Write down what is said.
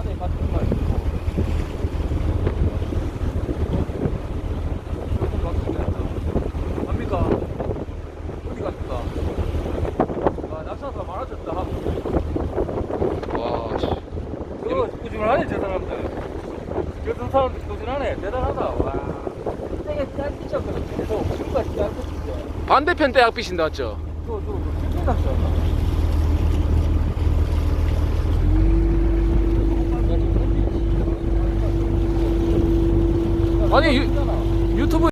안에 같은 말 있고. 갑니까? 어디 갑니까? 아, 낙차가 많아졌다. 와, 씨. 이거 꾸준하네, 저 사람들. 저 사람들 꾸준하네. 대단하다. 와. 되게 짧으셨거든. 계속 지금까지 짧으셨죠. 반대편 대학빛인데 맞죠? 저, 필통 낚시였다.